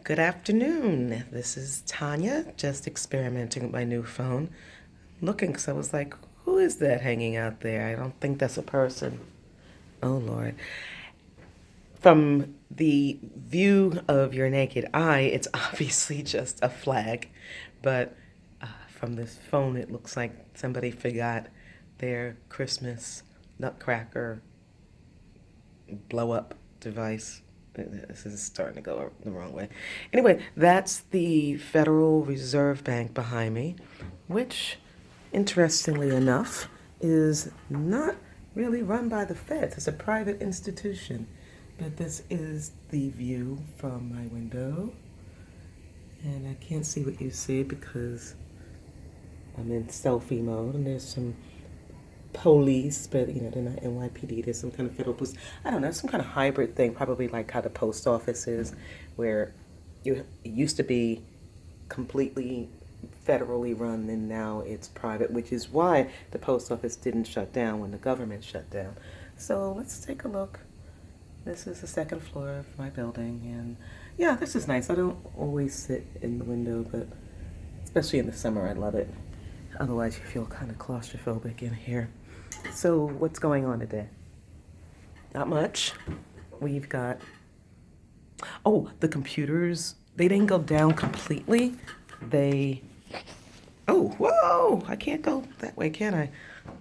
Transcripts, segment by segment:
Good afternoon. This is Tanya, just experimenting with my new phone. Looking because I was like, who is that hanging out there? I don't think that's a person. Oh, Lord. From the view of your naked eye, it's obviously just a flag. But from this phone, it looks like somebody forgot their Christmas nutcracker blow up device. This is starting to go the wrong way. Anyway, that's the Federal Reserve Bank behind me, which, interestingly enough, is not really run by the Feds. It's a private institution. But this is the view from my window. And I can't see what you see because I'm in selfie mode, and there's some police, but they're not NYPD. There's some kind of federal police. I don't know, some kind of hybrid thing, probably like how the post office is, where it used to be completely federally run and now it's private, which is why the post office didn't shut down when the government shut down. So let's take a look. This is the second floor of my building, and yeah, this is nice. I don't always sit in the window, but especially in the summer, I love it. Otherwise, you feel kind of claustrophobic in here. So, what's going on today? Not much. We've got, oh, the computers, they didn't go down completely. They, oh, whoa, I can't go that way, can I?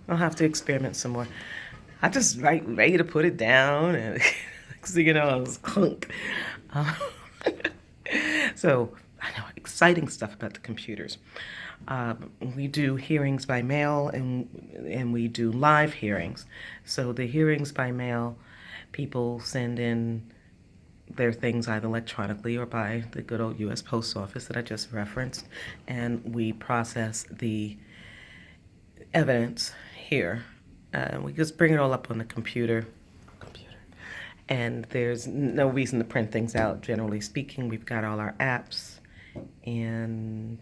I'll have to experiment some more. I just ready to put it down, and so I was hunk. Uh, so I know exciting stuff about the computers. We do hearings by mail, and we do live hearings. So the hearings by mail, people send in their things either electronically or by the good old U.S. Post Office that I just referenced, and we process the evidence here. We just bring it all up on the computer. And there's no reason to print things out, generally speaking. We've got all our apps, and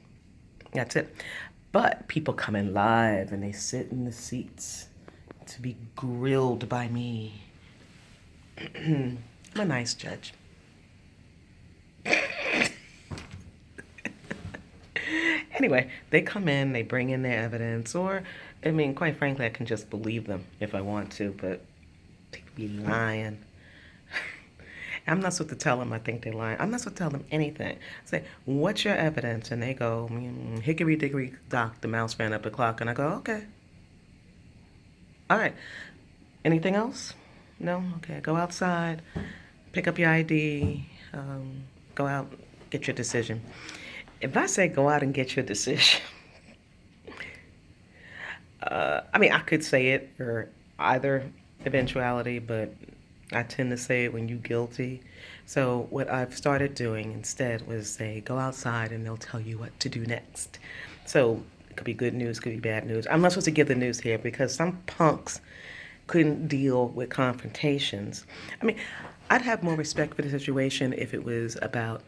that's it. But people come in live and they sit in the seats to be grilled by me. I'm a nice judge. Anyway, they come in, they bring in their evidence, or, I mean, quite frankly, I can just believe them if I want to, but they be lying. I'm not supposed to tell them I think they're lying. I'm not supposed to tell them anything. I say, what's your evidence? And they go, hickory dickory dock, the mouse ran up the clock. And I go, okay. All right. Anything else? No? Okay. Go outside, pick up your ID, go out, get your decision. If I say go out and get your decision, I mean, I could say it for either eventuality, but I tend to say it when you're guilty. So what I've started doing instead was say, go outside and they'll tell you what to do next. So it could be good news, could be bad news. I'm not supposed to give the news here because some punks couldn't deal with confrontations. I mean, I'd have more respect for the situation if it was about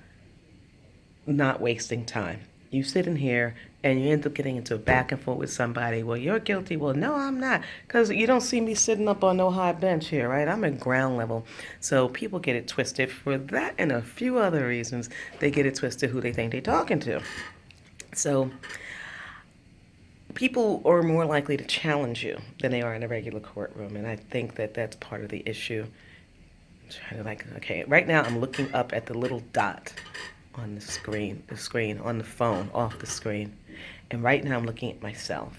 not wasting time. You sit in here and you end up getting into a back and forth with somebody. Well, you're guilty. Well, no, I'm not. Because you don't see me sitting up on no high bench here, right? I'm at ground level. So people get it twisted for that and a few other reasons. They get it twisted who they think they're talking to. So people are more likely to challenge you than they are in a regular courtroom. And I think that that's part of the issue. I'm trying to okay, right now I'm looking up at the little dot on the screen on the phone, off the screen. And right now I'm looking at myself.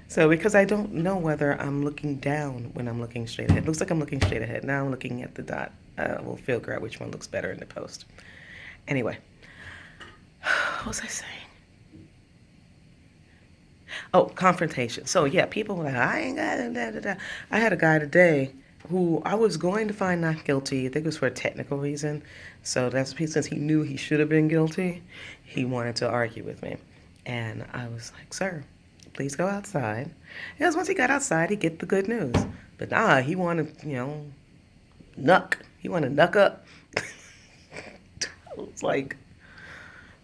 So because I don't know whether I'm looking down when I'm looking straight ahead. It looks like I'm looking straight ahead. Now I'm looking at the dot. We'll figure out which one looks better in the post. Anyway, what was I saying? Oh, confrontation. So yeah, people were like, I ain't got it. Da, da, da. I had a guy today who I was going to find not guilty. I think it was for a technical reason. So that's since he knew he should have been guilty, he wanted to argue with me. And I was like, sir, please go outside. Because once he got outside, he'd get the good news. But nah, he wanted, nuck. He wanted to nuck up. I was like,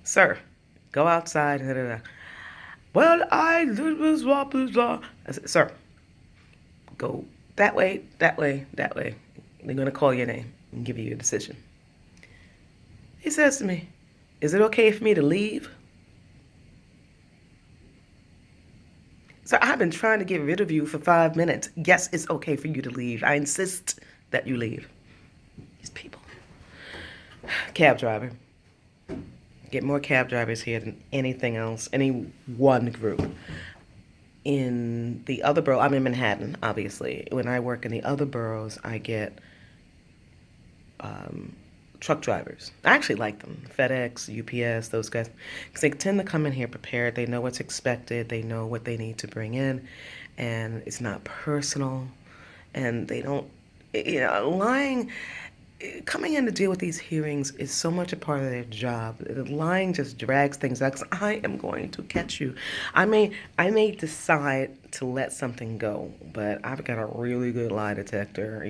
sir, go outside. Da, da, da. Well, I was blah, blah, blah. I said, sir, go that way, that way, that way. They're going to call your name and give you a decision. He says to me, is it okay for me to leave? So I've been trying to get rid of you for 5 minutes. Yes, it's okay for you to leave. I insist that you leave. These people. Cab driver. Get more cab drivers here than anything else, any one group. In the other borough, I'm in Manhattan, obviously. When I work in the other boroughs, I get truck drivers. I actually like them. FedEx, UPS, those guys. Because they tend to come in here prepared. They know what's expected. They know what they need to bring in. And it's not personal. And they don't, lying, coming in to deal with these hearings is so much a part of their job. Lying just drags things out. 'Cause I am going to catch you. I may decide to let something go, but I've got a really good lie detector.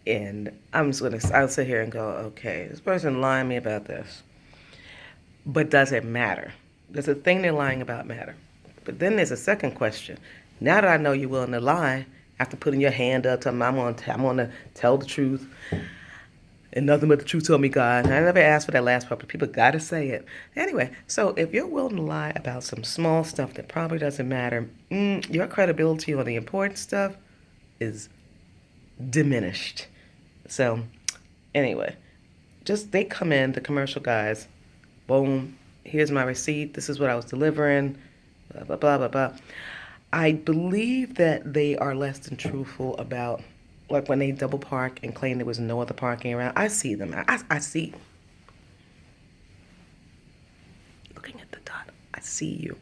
And I'll sit here and go, okay, this person lying to me about this. But does it matter? Does the thing they're lying about matter? But then there's a second question. Now that I know you're willing to lie, after putting your hand up, telling me I'm gonna tell the truth, and nothing but the truth, tell me God. I never asked for that last part, but people gotta say it. Anyway, so if you're willing to lie about some small stuff that probably doesn't matter, your credibility on the important stuff is diminished. So, anyway, just they come in, the commercial guys, boom, here's my receipt, this is what I was delivering, blah, blah, blah, blah, blah. I believe that they are less than truthful about, like when they double park and claim there was no other parking around. I see them. I see, looking at the dot, I see you.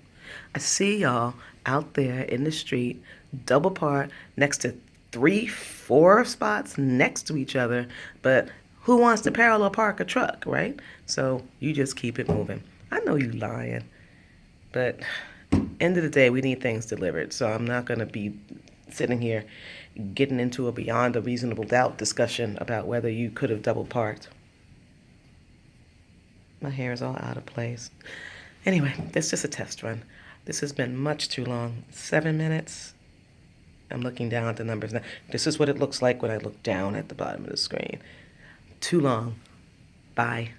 I see y'all out there in the street, double park next to 3, 4 spots next to each other, but who wants to parallel park a truck, right? So you just keep it moving. I know you lying, but end of the day, we need things delivered. So I'm not going to be sitting here getting into a beyond a reasonable doubt discussion about whether you could have double parked. My hair is all out of place. Anyway, that's just a test run. This has been much too long. 7 minutes. I'm looking down at the numbers now. This is what it looks like when I look down at the bottom of the screen. Too long. Bye.